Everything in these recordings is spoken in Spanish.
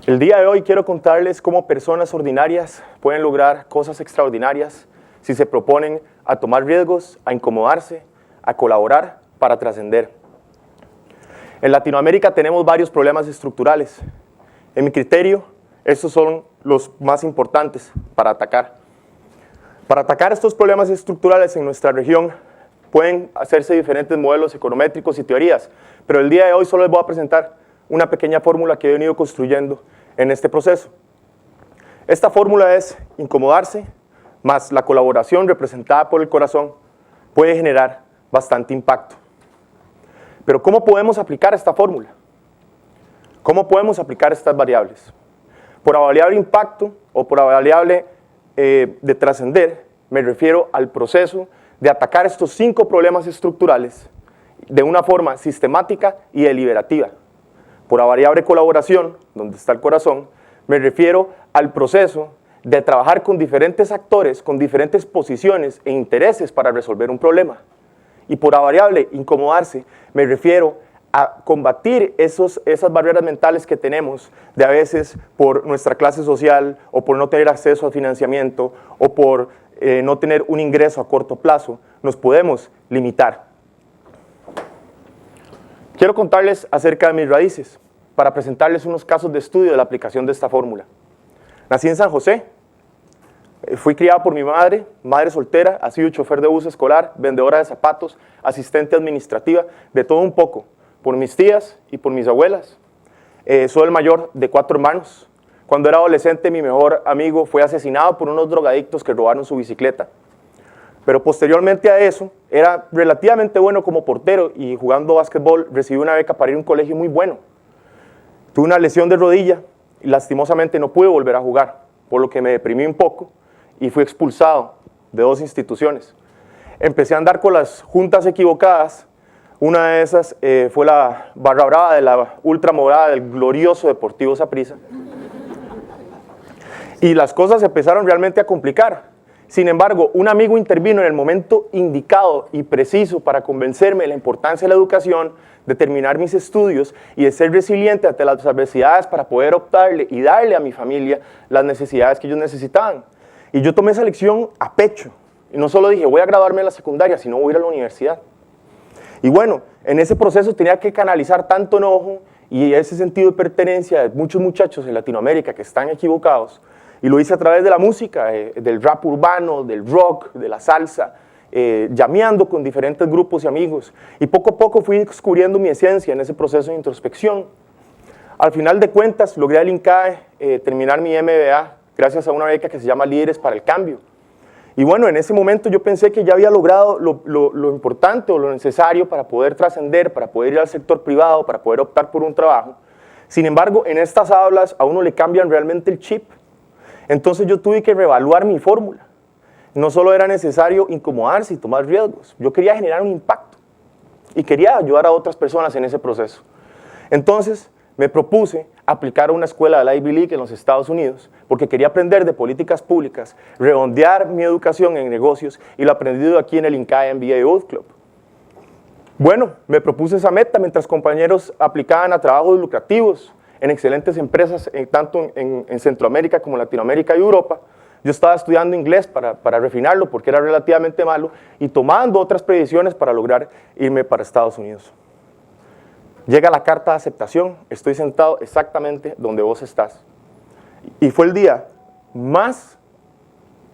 El día de hoy quiero contarles cómo personas ordinarias pueden lograr cosas extraordinarias si se proponen a tomar riesgos, a incomodarse, a colaborar para trascender. En Latinoamérica tenemos varios problemas estructurales. En mi criterio, estos son los más importantes para atacar. Para atacar estos problemas estructurales en nuestra región pueden hacerse diferentes modelos econométricos y teorías, pero el día de hoy solo les voy a presentar una pequeña fórmula que he venido construyendo en este proceso. Esta fórmula es incomodarse más la colaboración representada por el corazón puede generar bastante impacto. Pero ¿cómo podemos aplicar esta fórmula? ¿Cómo podemos aplicar estas variables? Por la variable impacto o por la variable de trascender, me refiero al proceso de atacar estos 5 problemas estructurales de una forma sistemática y deliberativa. Por la variable colaboración, donde está el corazón, me refiero al proceso de trabajar con diferentes actores, con diferentes posiciones e intereses para resolver un problema. Y por la variable incomodarse, me refiero a combatir esas barreras mentales que tenemos de a veces por nuestra clase social o por no tener acceso al financiamiento o por no tener un ingreso a corto plazo, nos podemos limitar. Quiero contarles acerca de mis raíces para presentarles unos casos de estudio de la aplicación de esta fórmula. Nací en San José, fui criado por mi madre soltera, ha sido chofer de bus escolar, vendedora de zapatos, asistente administrativa, de todo un poco, por mis tías y por mis abuelas. Soy el mayor de 4 hermanos. Cuando era adolescente, mi mejor amigo fue asesinado por unos drogadictos que robaron su bicicleta. Pero posteriormente a eso, era relativamente bueno como portero y jugando básquetbol recibí una beca para ir a un colegio muy bueno. Tuve una lesión de rodilla y lastimosamente no pude volver a jugar, por lo que me deprimí un poco y fui expulsado de 2 instituciones. Empecé a andar con las juntas equivocadas. Una de esas fue la barra brava de la ultramorada del glorioso Deportivo Saprissa. Y las cosas se empezaron realmente a complicar. Sin embargo, un amigo intervino en el momento indicado y preciso para convencerme de la importancia de la educación, de terminar mis estudios y de ser resiliente ante las adversidades para poder optarle y darle a mi familia las necesidades que ellos necesitaban. Y yo tomé esa lección a pecho. Y no solo dije, voy a graduarme de la secundaria, sino voy a ir a la universidad. Y bueno, en ese proceso tenía que canalizar tanto enojo y ese sentido de pertenencia de muchos muchachos en Latinoamérica que están equivocados. Y lo hice a través de la música, del rap urbano, del rock, de la salsa, llameando con diferentes grupos y amigos. Y poco a poco fui descubriendo mi esencia en ese proceso de introspección. Al final de cuentas, logré al INCAE terminar mi MBA gracias a una beca que se llama Líderes para el Cambio. Y bueno, en ese momento yo pensé que ya había logrado lo importante o lo necesario para poder trascender, para poder ir al sector privado, para poder optar por un trabajo. Sin embargo, en estas aulas a uno le cambian realmente el chip. Entonces yo tuve que reevaluar mi fórmula. No solo era necesario incomodarse y tomar riesgos, yo quería generar un impacto y quería ayudar a otras personas en ese proceso. Entonces me propuse aplicar a una escuela de la Ivy League en los Estados Unidos porque quería aprender de políticas públicas, redondear mi educación en negocios y lo aprendido aquí en el INCAE MBA Youth Club. Bueno, me propuse esa meta mientras compañeros aplicaban a trabajos lucrativos en excelentes empresas, tanto en Centroamérica como Latinoamérica y Europa. Yo estaba estudiando inglés para refinarlo porque era relativamente malo y tomando otras previsiones para lograr irme para Estados Unidos. Llega la carta de aceptación, estoy sentado exactamente donde vos estás. Y fue el día más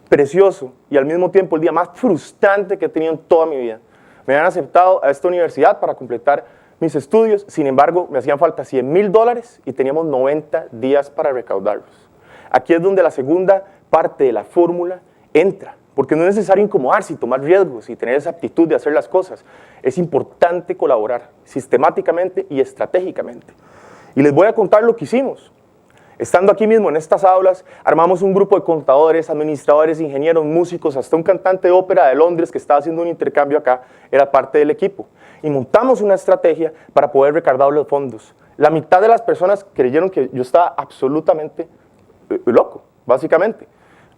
precioso y al mismo tiempo el día más frustrante que he tenido en toda mi vida. Me habían aceptado a esta universidad para completar mis estudios, sin embargo, me hacían falta $100,000 y teníamos 90 días para recaudarlos. Aquí es donde la segunda parte de la fórmula entra, porque no es necesario incomodarse y tomar riesgos y tener esa aptitud de hacer las cosas. Es importante colaborar sistemáticamente y estratégicamente. Y les voy a contar lo que hicimos. Estando aquí mismo en estas aulas, armamos un grupo de contadores, administradores, ingenieros, músicos, hasta un cantante de ópera de Londres que estaba haciendo un intercambio acá, era parte del equipo. Y montamos una estrategia para poder recaudar los fondos. La mitad de las personas creyeron que yo estaba absolutamente loco, básicamente,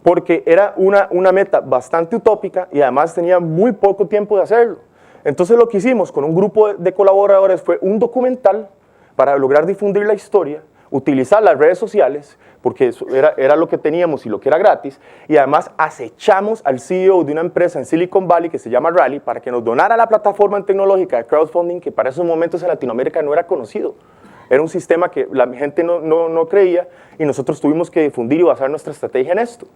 porque era una meta bastante utópica y además tenía muy poco tiempo de hacerlo. Entonces lo que hicimos con un grupo de colaboradores fue un documental para lograr difundir la historia, utilizar las redes sociales, porque eso era lo que teníamos y lo que era gratis, y además acechamos al CEO de una empresa en Silicon Valley que se llama Rally para que nos donara la plataforma tecnológica de crowdfunding que para esos momentos en Latinoamérica no era conocido. Era un sistema que la gente no creía y nosotros tuvimos que difundir y basar nuestra estrategia en esto.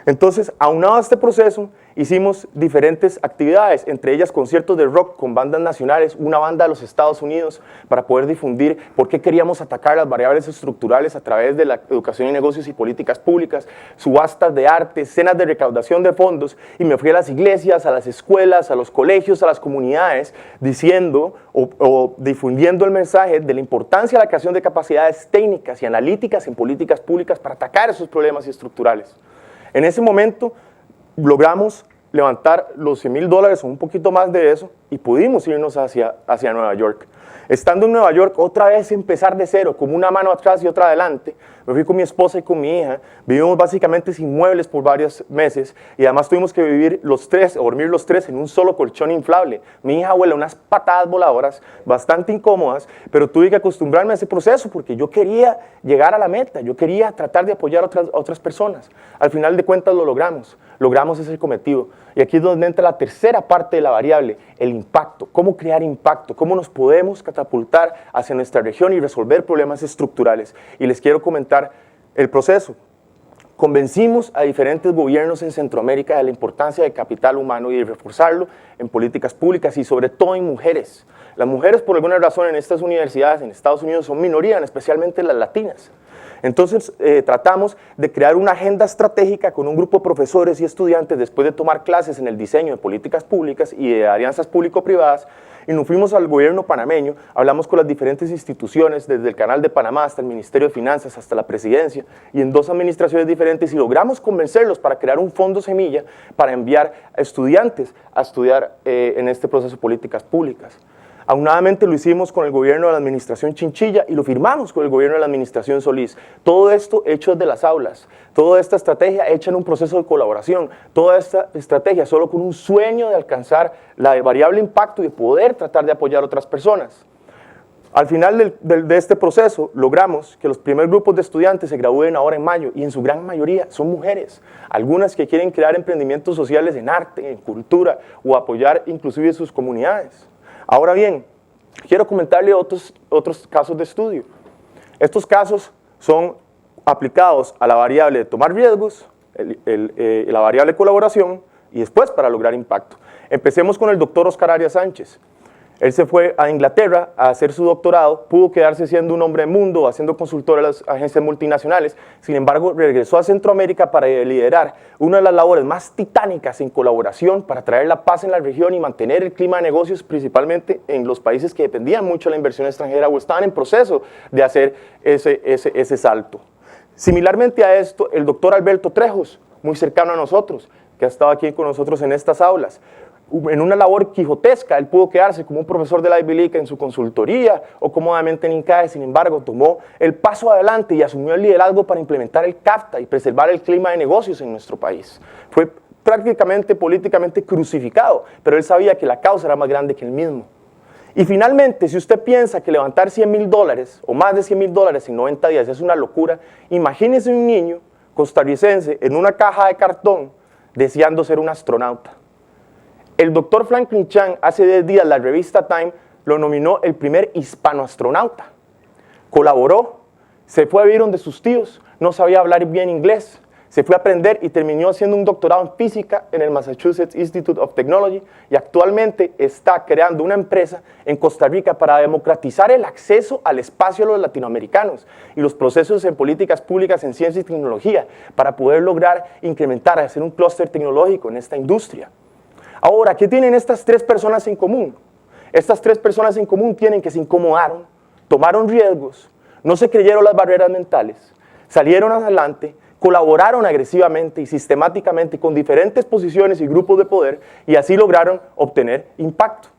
Entonces, aunado a este proceso, hicimos diferentes actividades, entre ellas conciertos de rock con bandas nacionales, una banda de los Estados Unidos, para poder difundir por qué queríamos atacar las variables estructurales a través de la educación y negocios y políticas públicas, subastas de arte, cenas de recaudación de fondos, y me fui a las iglesias, a las escuelas, a los colegios, a las comunidades, diciendo o difundiendo el mensaje de la importancia de la creación de capacidades técnicas y analíticas en políticas públicas para atacar esos problemas estructurales. En ese momento logramos levantar los $100,000 o un poquito más de eso y pudimos irnos hacia Nueva York. Estando en Nueva York, otra vez empezar de cero, como una mano atrás y otra adelante. Me fui con mi esposa y con mi hija, vivimos básicamente sin muebles por varios meses y además tuvimos que vivir los tres, o dormir los tres en un solo colchón inflable. Mi hija vuela unas patadas voladoras bastante incómodas, pero tuve que acostumbrarme a ese proceso porque yo quería llegar a la meta, yo quería tratar de apoyar a otras personas. Al final de cuentas lo logramos ese cometido. Y aquí es donde entra la tercera parte de la variable, el impacto. Cómo crear impacto, cómo nos podemos catapultar hacia nuestra región y resolver problemas estructurales. Y les quiero comentar el proceso. Convencimos a diferentes gobiernos en Centroamérica de la importancia del capital humano y de reforzarlo en políticas públicas y sobre todo en mujeres. Las mujeres, por alguna razón, en estas universidades en Estados Unidos son minoría, especialmente las latinas. Entonces tratamos de crear una agenda estratégica con un grupo de profesores y estudiantes después de tomar clases en el diseño de políticas públicas y de alianzas público-privadas, y nos fuimos al gobierno panameño, hablamos con las diferentes instituciones, desde el Canal de Panamá hasta el Ministerio de Finanzas, hasta la Presidencia, y en 2 administraciones diferentes, y logramos convencerlos para crear un fondo semilla para enviar a estudiantes a estudiar en este proceso de políticas públicas. Aunadamente lo hicimos con el gobierno de la administración Chinchilla y lo firmamos con el gobierno de la administración Solís. Todo esto hecho desde las aulas, toda esta estrategia hecha en un proceso de colaboración, toda esta estrategia solo con un sueño de alcanzar la variable impacto y de poder tratar de apoyar a otras personas. Al final de este proceso logramos que los primeros grupos de estudiantes se gradúen ahora en mayo y en su gran mayoría son mujeres, algunas que quieren crear emprendimientos sociales en arte, en cultura o apoyar inclusive sus comunidades. Ahora bien, quiero comentarle otros casos de estudio. Estos casos son aplicados a la variable de tomar riesgos, la variable colaboración y después para lograr impacto. Empecemos con el doctor Oscar Arias Sánchez. Él se fue a Inglaterra a hacer su doctorado, pudo quedarse siendo un hombre de mundo, haciendo consultor a las agencias multinacionales, sin embargo regresó a Centroamérica para liderar una de las labores más titánicas en colaboración para traer la paz en la región y mantener el clima de negocios, principalmente en los países que dependían mucho de la inversión extranjera o estaban en proceso de hacer ese salto. Similarmente a esto, el doctor Alberto Trejos, muy cercano a nosotros, que ha estado aquí con nosotros en estas aulas, en una labor quijotesca, él pudo quedarse como un profesor de la Ivy League en su consultoría o cómodamente en INCAE, sin embargo, tomó el paso adelante y asumió el liderazgo para implementar el CAFTA y preservar el clima de negocios en nuestro país. Fue prácticamente políticamente crucificado, pero él sabía que la causa era más grande que él mismo. Y finalmente, si usted piensa que levantar $100,000 o más de $100,000 en 90 días es una locura, imagínese un niño costarricense en una caja de cartón deseando ser un astronauta. El doctor Franklin Chan, hace 10 días la revista Time lo nominó el primer hispanoastronauta. Colaboró, se fue a vivir donde sus tíos, no sabía hablar bien inglés, se fue a aprender y terminó haciendo un doctorado en física en el Massachusetts Institute of Technology y actualmente está creando una empresa en Costa Rica para democratizar el acceso al espacio a los latinoamericanos y los procesos en políticas públicas en ciencia y tecnología para poder lograr incrementar, hacer un clúster tecnológico en esta industria. Ahora, ¿qué tienen estas 3 personas en común? Estas 3 personas en común tienen que se incomodaron, tomaron riesgos, no se creyeron las barreras mentales, salieron adelante, colaboraron agresivamente y sistemáticamente con diferentes posiciones y grupos de poder y así lograron obtener impacto.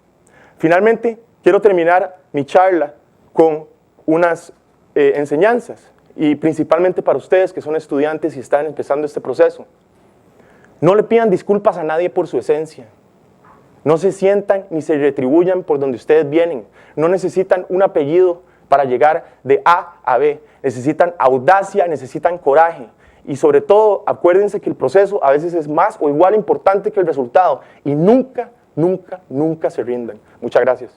Finalmente, quiero terminar mi charla con unas enseñanzas y principalmente para ustedes que son estudiantes y están empezando este proceso. No le pidan disculpas a nadie por su esencia. No se sientan ni se retribuyan por donde ustedes vienen. No necesitan un apellido para llegar de A a B. Necesitan audacia, necesitan coraje. Y sobre todo, acuérdense que el proceso a veces es más o igual importante que el resultado. Y nunca, nunca, nunca se rindan. Muchas gracias.